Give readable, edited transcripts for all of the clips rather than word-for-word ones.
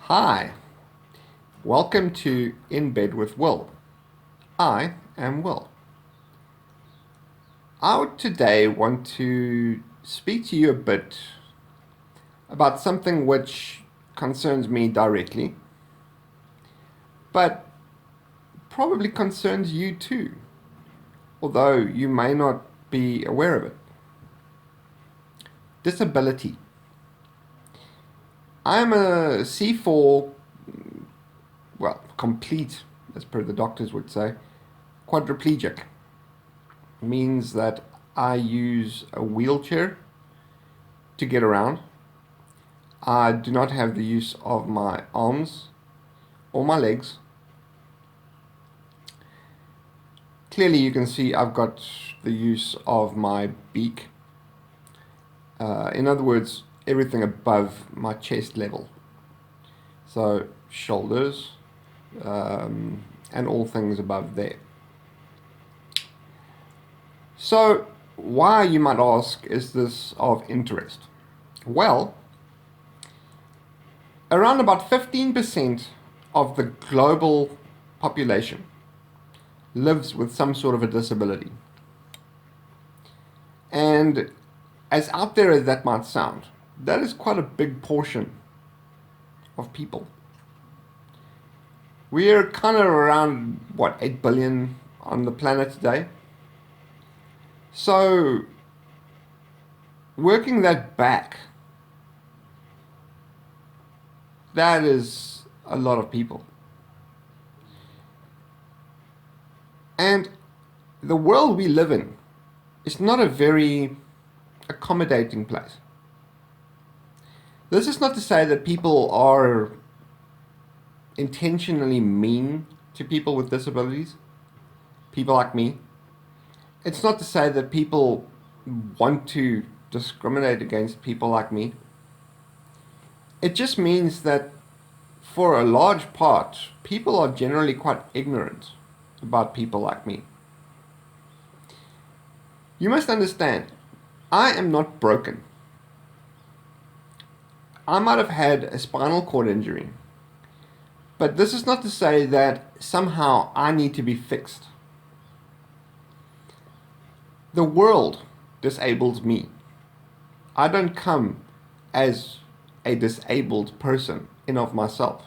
Hi, welcome to In Bed with Will. I am Will. I would today want to speak to you a bit about something which concerns me directly, but probably concerns you too, although you may not be aware of it. Disability. I am a C4, well, complete, as per the doctors would say, quadriplegic. Means that I use a wheelchair to get around. I do not have the use of my arms or my legs. Clearly you can see I've got the use of my beak. In other words, everything above my chest level. So shoulders and all things above there. So why, you might ask, is this of interest? Well, around about 15% of the global population lives with some sort of a disability. And as out there as that might sound, that is quite a big portion of people. We're kind of around, 8 billion on the planet today. So, working that back, that is a lot of people. And the world we live in is not a very accommodating place. This is not to say that people are intentionally mean to people with disabilities, people like me. It's not to say that people want to discriminate against people like me. It just means that for a large part, people are generally quite ignorant about people like me. You must understand, I am not broken. I might have had a spinal cord injury, but this is not to say that somehow I need to be fixed. The world disables me. I don't come as a disabled person in of myself.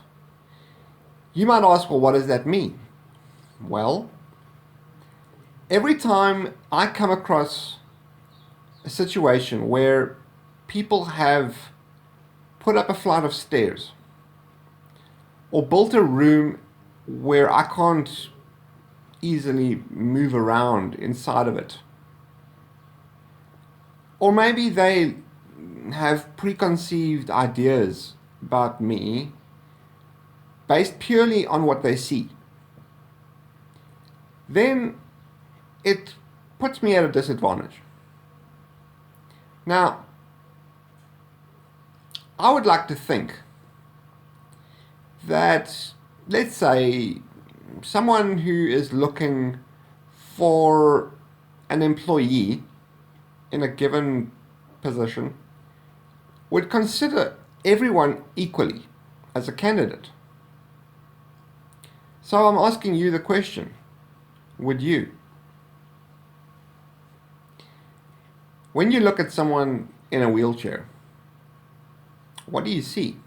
You might ask, well, what does that mean? Well, every time I come across a situation where people have put up a flight of stairs or built a room where I can't easily move around inside of it, or maybe they have preconceived ideas about me based purely on what they see, then it puts me at a disadvantage. Now, I would like to think that, let's say, someone who is looking for an employee in a given position would consider everyone equally as a candidate. So I'm asking you the question, would you? When you look at someone in a wheelchair, what do you see?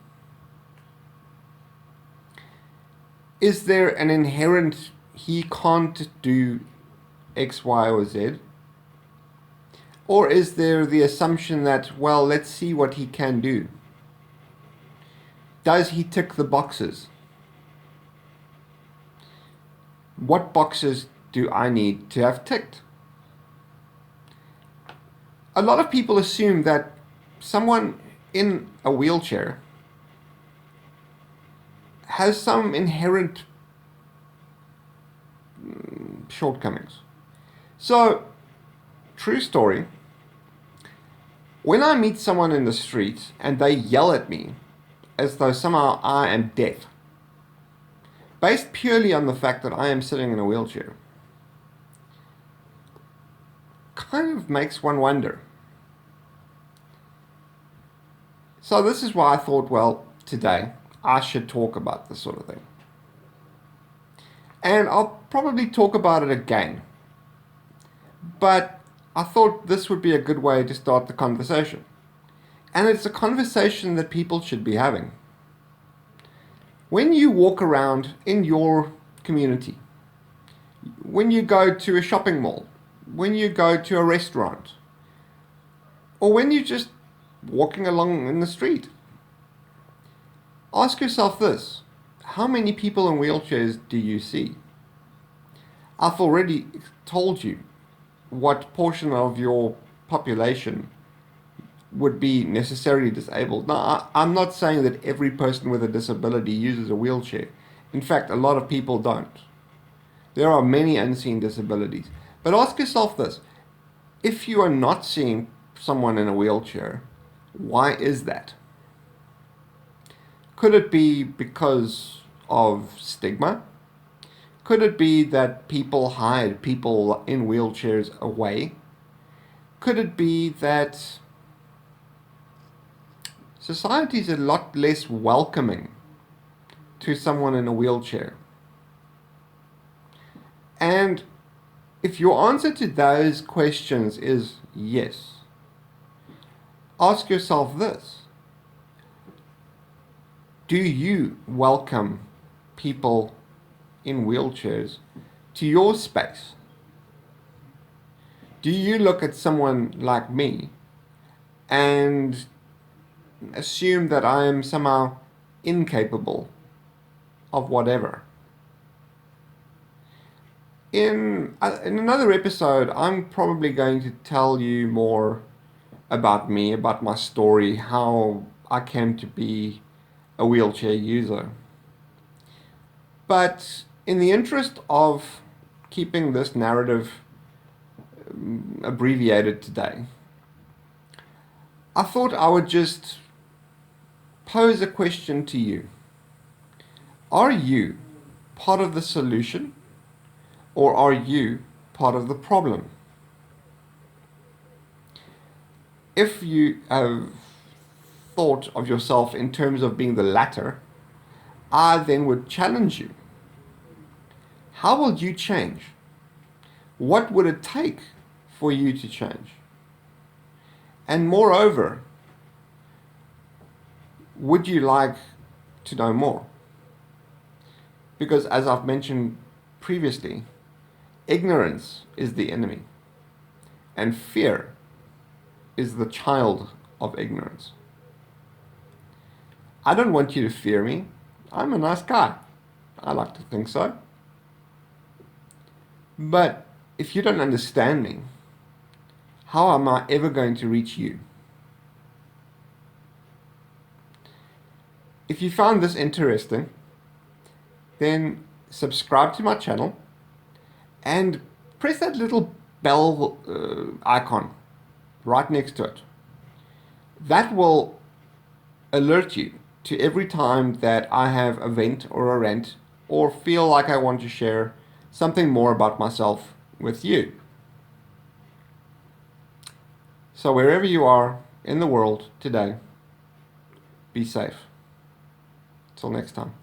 Is there an inherent he can't do X, Y, or Z? Or is there the assumption that, well, let's see what he can do? Does he tick the boxes? What boxes do I need to have ticked? A lot of people assume that someone in a wheelchair has some inherent shortcomings. So, true story, when I meet someone in the street and they yell at me as though somehow I am deaf, based purely on the fact that I am sitting in a wheelchair, kind of makes one wonder. So this is why I thought, well, today I should talk about this sort of thing. And I'll probably talk about it again. But I thought this would be a good way to start the conversation. And it's a conversation that people should be having. When you walk around in your community, when you go to a shopping mall, when you go to a restaurant, or when you're just walking along in the street, ask yourself this: how many people in wheelchairs do you see? I've already told you what portion of your population would be necessarily disabled. Now, I'm not saying that every person with a disability uses a wheelchair. In fact, a lot of people don't. There are many unseen disabilities. But ask yourself this: if you are not seeing someone in a wheelchair, why is that? Could it be because of stigma? Could it be that people hide people in wheelchairs away? Could it be that society is a lot less welcoming to someone in a wheelchair? And if your answer to those questions is yes, ask yourself this: do you welcome people in wheelchairs to your space? Do you look at someone like me and assume that I am somehow incapable of whatever? In another episode, I'm probably going to tell you more about me, about my story, how I came to be a wheelchair user. But in the interest of keeping this narrative abbreviated today, I thought I would just pose a question to you. Are you part of the solution, or are you part of the problem? If you have thought of yourself in terms of being the latter, I then would challenge you. How will you change? What would it take for you to change? And moreover, would you like to know more? Because as I've mentioned previously, ignorance is the enemy, and fear is the child of ignorance. I don't want you to fear me. I'm a nice guy. I like to think so. But if you don't understand me, how am I ever going to reach you? If you found this interesting, then subscribe to my channel and press that little bell icon right next to it. That will alert you to every time that I have a vent or a rant, or feel like I want to share something more about myself with you. So wherever you are in the world today, be safe. Till next time.